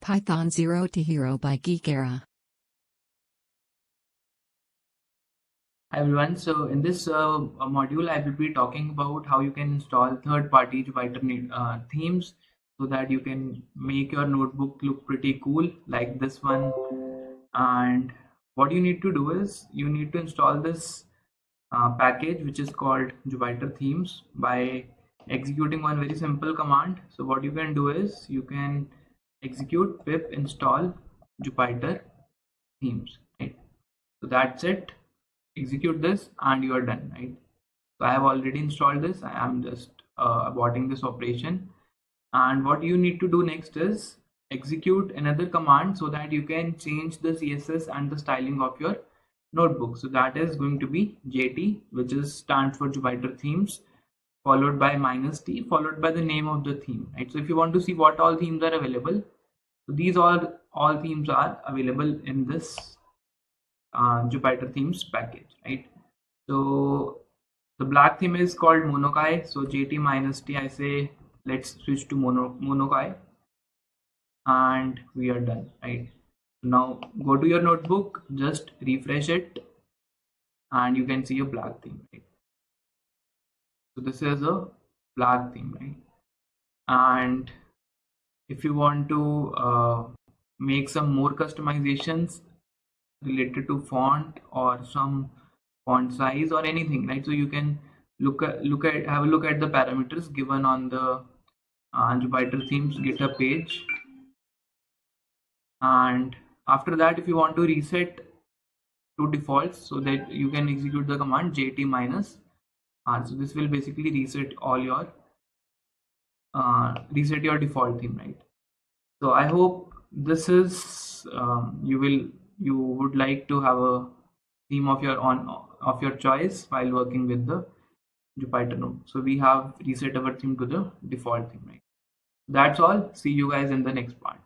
Python 0 to Hero by Geekera. Hi everyone, so in this module I will be talking about how you can install third-party Jupyter themes so that you can make your notebook look pretty cool like this one. And what you need to do is you need to install this package which is called Jupyter themes by executing one very simple command. So what you can do is you can execute pip install Jupyter themes, right? So that's it. Execute this and you are done, right? So I have already installed this. I am just aborting this operation, and what you need to do next is execute another command so that you can change the CSS and the styling of your notebook. So that is going to be JT, which stands for Jupyter themes, followed by -t, followed by the name of the theme, right? So if you want to see what all themes are available, so these all themes are available in this Jupyter themes package, right? So the black theme is called Monokai. So JT -t, I say let's switch to Monokai, and we are done, right? Now go to your notebook, just refresh it, and you can see a black theme, right? So this is a black theme, right? And if you want to make some more customizations related to font or some font size or anything, right? So you can have a look at the parameters given on the Jupyter themes GitHub page. And after that, if you want to reset to defaults, so that you can execute the command JT -r. So this will basically reset all your default theme, right? So I hope this is you would like to have a theme of your choice while working with the Jupyter node. So we have reset our theme to the default theme, right? That's all. See you guys in the next part.